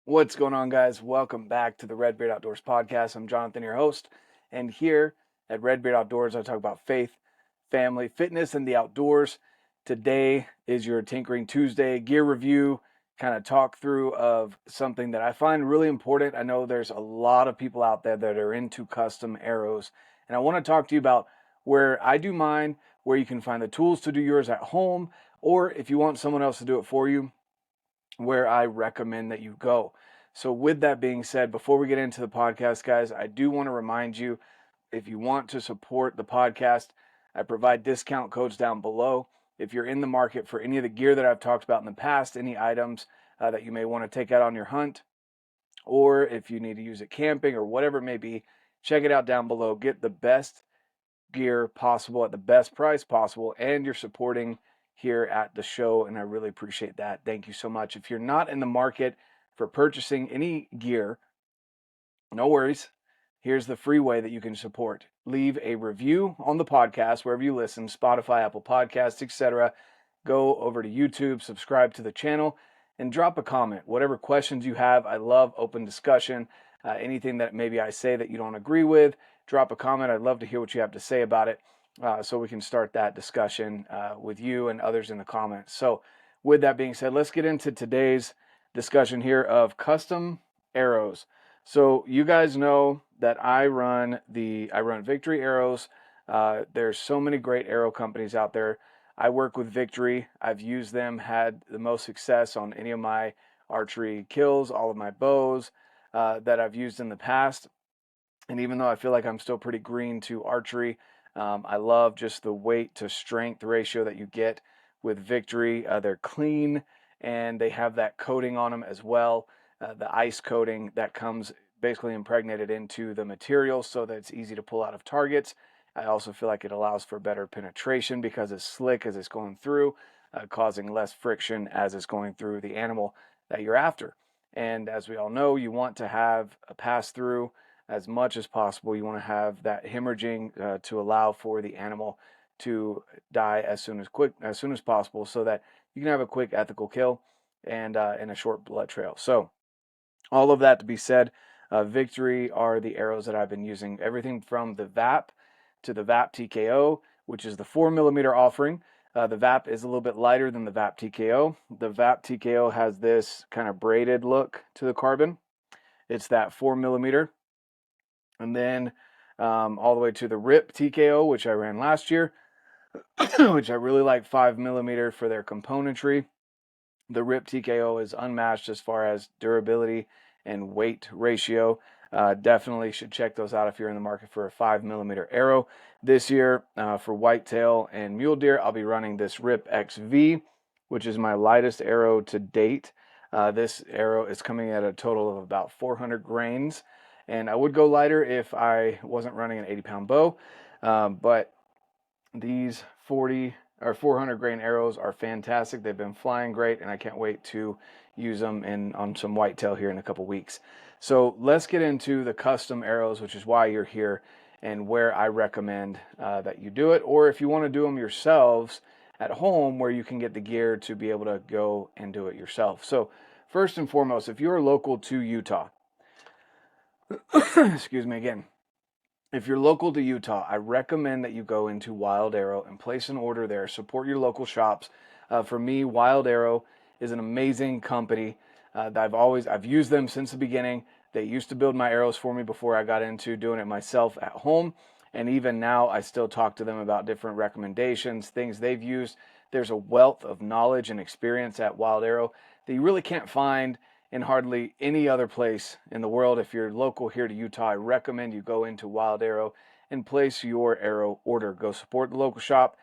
What's going on, guys? Welcome back to the RedBeard Outdoors podcast. I'm Jonathan, your host, and here at RedBeard Outdoors, I talk about faith, family, fitness, and the outdoors. Today is your Tinkering Tuesday gear review, kind of talk through of something that I find really important. I know there's a lot of people out there that are into custom arrows, and I want to talk to you about where I do mine, where you can find the tools to do yours at home, or if you want someone else to do it for you, where I recommend that you go. So with that being said, before we get into the podcast, guys, I do want to remind you, if you want to support the podcast, I provide discount codes down below. If you're in the market for any of the gear that I've talked about in the past, any items that you may want to take out on your hunt, or if you need to use it camping or whatever it may be, check it out down below. Get the best gear possible at the best price possible, and you're supporting here at the show, and I really appreciate that. Thank you so much. If you're not in the market for purchasing any gear, no worries. Here's the free way that you can support. Leave a review on the podcast wherever you listen, Spotify, Apple Podcasts, etc. Go over to YouTube, subscribe to the channel, and drop a comment. Whatever questions you have, I love open discussion. Anything that maybe I say that you don't agree with, drop a comment. I'd love to hear what you have to say about it, so we can start that discussion with you and others in the comments. So with that being said, let's get into today's discussion here of custom arrows. So you guys know that I run Victory Arrows. There's so many great arrow companies out there. I work with Victory. I've used them, had the most success on any of my archery kills, all of my bows that I've used in the past. And even though I feel like I'm still pretty green to archery, I love just the weight to strength ratio that you get with Victory. They're clean, and they have that coating on them as well, the ice coating that comes basically impregnated into the material so that it's easy to pull out of targets. I also feel like it allows for better penetration because it's slick as it's going through, causing less friction as it's going through the animal that you're after. And as we all know, you want to have a pass through as much as possible. You want to have that hemorrhaging to allow for the animal to die as soon as possible, so that you can have a quick ethical kill and a short blood trail. So all of that to be said, Victory are the arrows that I've been using. Everything from the VAP to the VAP TKO, which is the 4mm offering. The VAP is a little bit lighter than the VAP TKO. The VAP TKO has this kind of braided look to the carbon. It's that 4mm. And then all the way to the RIP TKO, which I ran last year, which I really like, 5mm for their componentry. The RIP TKO is unmatched as far as durability and weight ratio. Definitely should check those out if you're in the market for a 5mm arrow. This year, for whitetail and mule deer, I'll be running this RIP XV, which is my lightest arrow to date. This arrow is coming at a total of about 400 grains, and I would go lighter if I wasn't running an 80-pound bow, but these 40 or 400 grain arrows are fantastic. They've been flying great, and I can't wait to use them on some whitetail here in a couple weeks. So let's get into the custom arrows, which is why you're here, and where I recommend that you do it, or if you want to do them yourselves at home, where you can get the gear to be able to go and do it yourself. So first and foremost, if you're local to Utah, excuse me again. If you're local to Utah, I recommend that you go into Wilde Arrow and place an order there. Support your local shops. For me, Wilde Arrow is an amazing company. I've used them since the beginning. They used to build my arrows for me before I got into doing it myself at home. And even now, I still talk to them about different recommendations, things they've used. There's a wealth of knowledge and experience at Wilde Arrow that you really can't find in hardly any other place in the world. If you're local here to Utah, I recommend you go into Wilde Arrow and place your arrow order. Go support the local shop,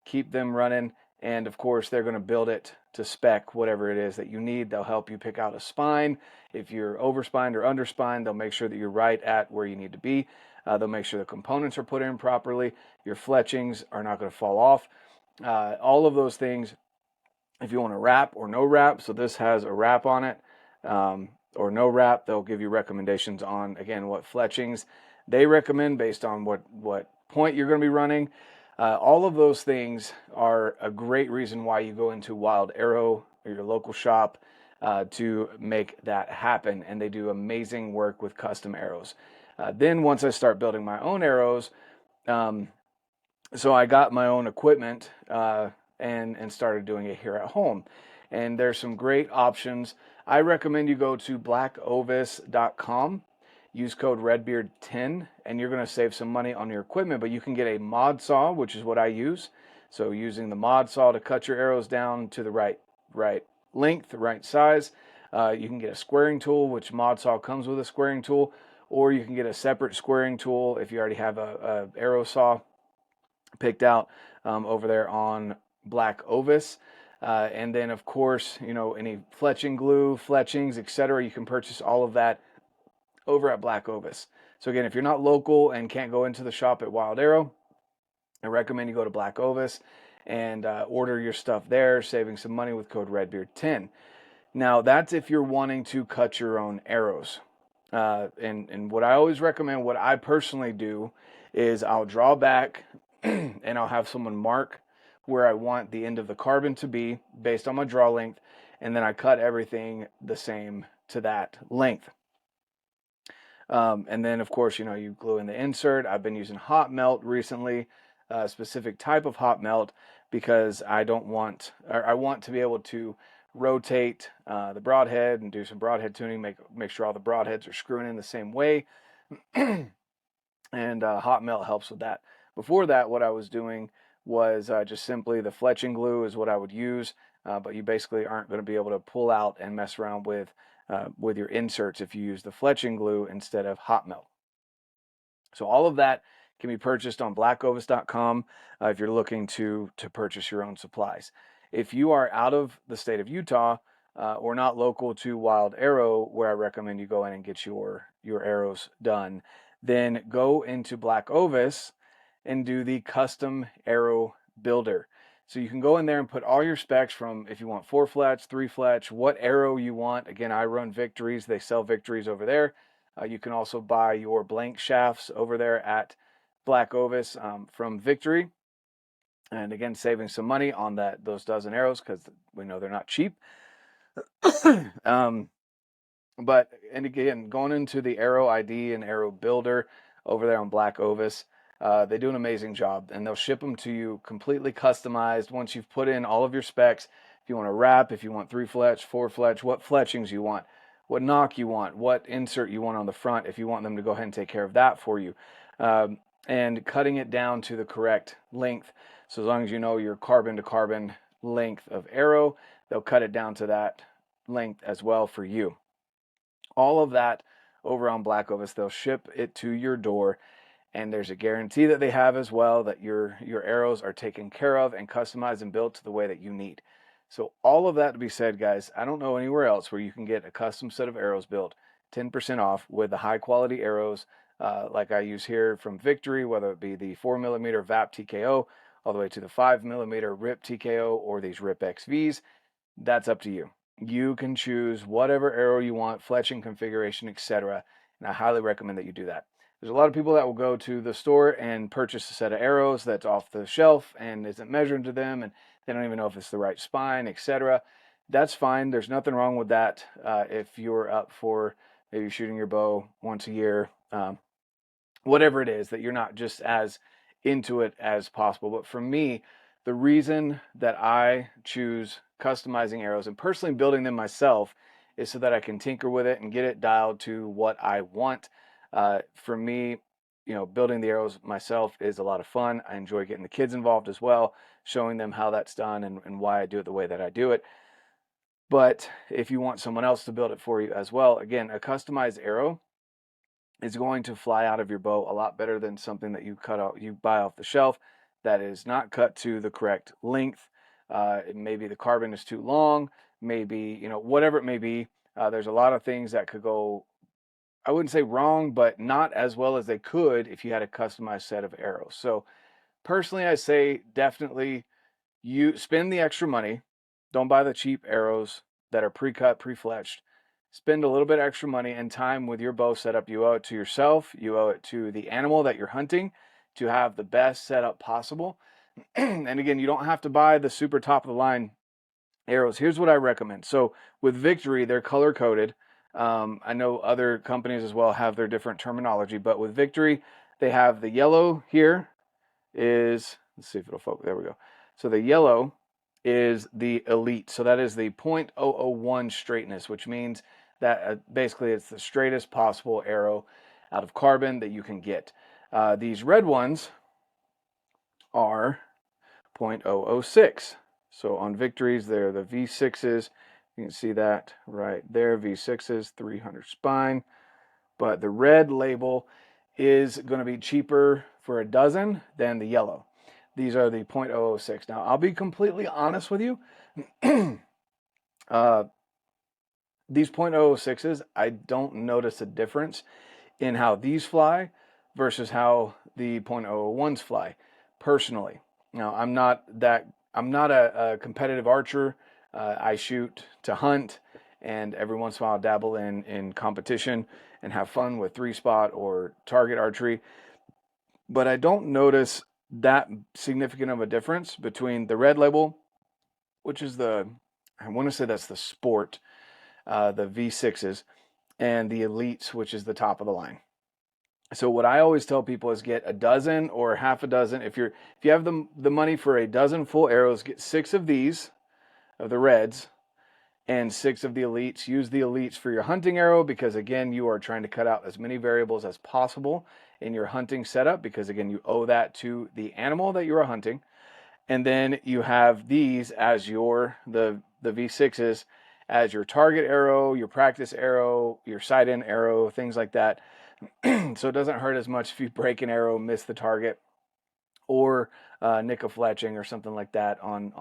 keep them running, and of course they're going to build it to spec, whatever it is that you need. They'll help you pick out a spine. If you're overspined or underspined, they'll make sure that you're right at where you need to be. They'll make sure the components are put in properly. Your fletchings are not going to fall off. All of those things. If you want a wrap or no wrap, so this has a wrap on it, or no wrap, they'll give you recommendations on, again, what fletchings they recommend based on what point you're going to be running. All of those things are a great reason why you go into Wilde Arrow or your local shop. to make that happen, and they do amazing work with custom arrows. Then once I start building my own arrows, so I got my own equipment and started doing it here at home. And there's some great options. I recommend you go to BlackOvis.com. Use code RedBeard10, and you're going to save some money on your equipment. But you can get a mod saw, which is what I use. So using the mod saw to cut your arrows down to the right length, the right size. You can get a squaring tool, which mod saw comes with a squaring tool, or you can get a separate squaring tool if you already have a arrow saw picked out over there on Black Ovis. And then of course, you know, any fletching glue, fletchings, etc. You can purchase all of that over at Black Ovis. So again, if you're not local and can't go into the shop at Wilde Arrow, I recommend you go to Black Ovis and order your stuff there, saving some money with code RedBeard10. Now that's if you're wanting to cut your own arrows. And what I always recommend, what I personally do, is I'll draw back and I'll have someone mark where I want the end of the carbon to be based on my draw length, and then I cut everything the same to that length. And then of course, you know, you glue in the insert. I've been using hot melt recently, a specific type of hot melt, because I want to be able to rotate the broadhead and do some broadhead tuning, make sure all the broadheads are screwing in the same way. And hot melt helps with that. Before that, what I was doing was just simply the fletching glue is what I would use, but you basically aren't going to be able to pull out and mess around with your inserts if you use the fletching glue instead of hot melt. So all of that can be purchased on blackovis.com if you're looking to purchase your own supplies. If you are out of the state of Utah or not local to Wilde Arrow, where I recommend you go in and get your arrows done, then go into Black Ovis and do the custom arrow builder. So you can go in there and put all your specs from, if you want 4 fletch, 3 fletch, what arrow you want. Again, I run Victories. They sell Victories over there. You can also buy your blank shafts over there at Black Ovis from Victory. And again, saving some money on those dozen arrows, because we know they're not cheap. And again, going into the Arrow ID and Arrow Builder over there on Black Ovis, they do an amazing job, and they'll ship them to you completely customized once you've put in all of your specs. If you want to wrap, if you want 3 fletch, 4 fletch, what fletchings you want, what knock you want, what insert you want on the front, if you want them to go ahead and take care of that for you, and cutting it down to the correct length. So as long as you know your carbon to carbon length of arrow, they'll cut it down to that length as well for you. All of that over on Black Ovis. They'll ship it to your door, and there's a guarantee that they have as well that your arrows are taken care of and customized and built to the way that you need. So all of that to be said, guys, I don't know anywhere else where you can get a custom set of arrows built 10% off with the high quality arrows like I use here from Victory, whether it be the 4mm VAP TKO all the way to the 5mm RIP TKO or these RIP XVs. That's up to you. You can choose whatever arrow you want, fletching configuration, etc. And I highly recommend that you do that. There's a lot of people that will go to the store and purchase a set of arrows that's off the shelf and isn't measured to them, and they don't even know if it's the right spine, etc. That's fine. There's nothing wrong with that if you're up for maybe shooting your bow once a year, whatever it is, that you're not just as into it as possible. But for me, the reason that I choose customizing arrows and personally building them myself is so that I can tinker with it and get it dialed to what I want. For me, you know, building the arrows myself is a lot of fun. I enjoy getting the kids involved as well, showing them how that's done and why I do it the way that I do it. But if you want someone else to build it for you as well, again, a customized arrow is going to fly out of your bow a lot better than something that you buy off the shelf that is not cut to the correct length. Maybe the carbon is too long, maybe, you know, whatever it may be. There's a lot of things that could go, I wouldn't say wrong, but not as well as they could if you had a customized set of arrows. So personally, I say definitely you spend the extra money. Don't buy the cheap arrows that are pre-cut, pre-fletched. Spend a little bit extra money and time with your bow setup. You owe it to yourself. You owe it to the animal that you're hunting to have the best setup possible. And again, you don't have to buy the super top of the line arrows, here's what I recommend. So with Victory, they're color coded. I know other companies as well have their different terminology, but with Victory, they have the yellow here is, let's see if it'll focus. There we go. So the yellow is the elite. So that is the 0.001 straightness, which means that basically it's the straightest possible arrow out of carbon that you can get. These red ones are 0.006. So on Victories, they're the V6s. You can see that right there, V6s, 300 spine. But the red label is going to be cheaper for a dozen than the yellow. These are the 0.006. Now, I'll be completely honest with you. These 0.006s, I don't notice a difference in how these fly versus how the 0.001s fly, personally. Now, I'm not a competitive archer. I shoot to hunt, and every once in a while dabble in competition and have fun with 3-spot or target archery. But I don't notice that significant of a difference between the red label, which is I want to say that's the sport, the V6s, and the elites, which is the top of the line. So what I always tell people is get a dozen or half a dozen. If you have the money for a dozen full arrows, get 6 of these, of the reds, and 6 of the elites. Use the elites for your hunting arrow because, again, you are trying to cut out as many variables as possible in your hunting setup because, again, you owe that to the animal that you are hunting. And then you have these as the V6s as your target arrow, your practice arrow, your sight-in arrow, things like that. So it doesn't hurt as much if you break an arrow, miss the target, or nick a fletching or something like that on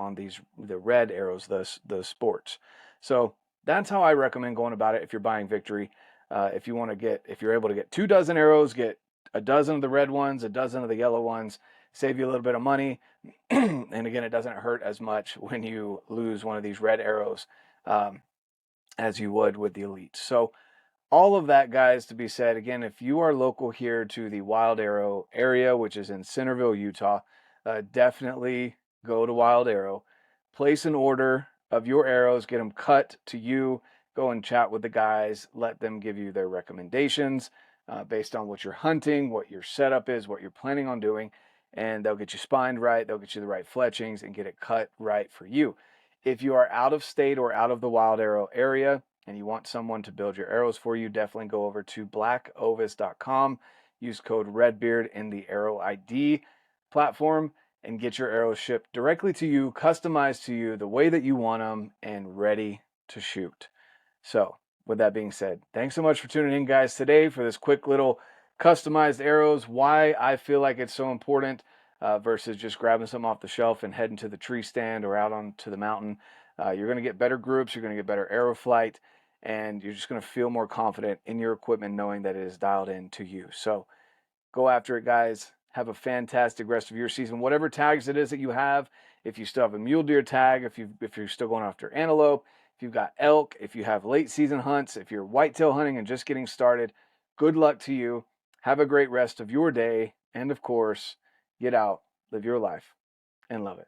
the red arrows, the sports. So that's how I recommend going about it if you're buying Victory. If you're able to get 2 dozen arrows, get a dozen of the red ones, a dozen of the yellow ones, save you a little bit of money. And again, it doesn't hurt as much when you lose one of these red arrows as you would with the elites. So all of that, guys, to be said, again, if you are local here to the Wilde Arrow area, which is in Centerville, Utah, definitely go to Wilde Arrow. Place an order of your arrows, get them cut to you, go and chat with the guys, let them give you their recommendations based on what you're hunting, what your setup is, what you're planning on doing, and they'll get you spined right, they'll get you the right fletchings, and get it cut right for you. If you are out of state or out of the Wilde Arrow area, and you want someone to build your arrows for you, definitely go over to BlackOvis.com. Use code RedBeard in the Arrow ID platform and get your arrows shipped directly to you, customized to you the way that you want them, and ready to shoot. So, with that being said, thanks so much for tuning in, guys, today for this quick little customized arrows, why I feel like it's so important versus just grabbing some off the shelf and heading to the tree stand or out onto the mountain. You're going to get better groups, you're going to get better arrow flight, and you're just going to feel more confident in your equipment knowing that it is dialed in to you. So go after it, guys. Have a fantastic rest of your season. Whatever tags it is that you have, if you still have a mule deer tag, if you're still going after antelope, if you've got elk, if you have late season hunts, if you're whitetail hunting and just getting started, good luck to you. Have a great rest of your day. And of course, get out, live your life, and love it.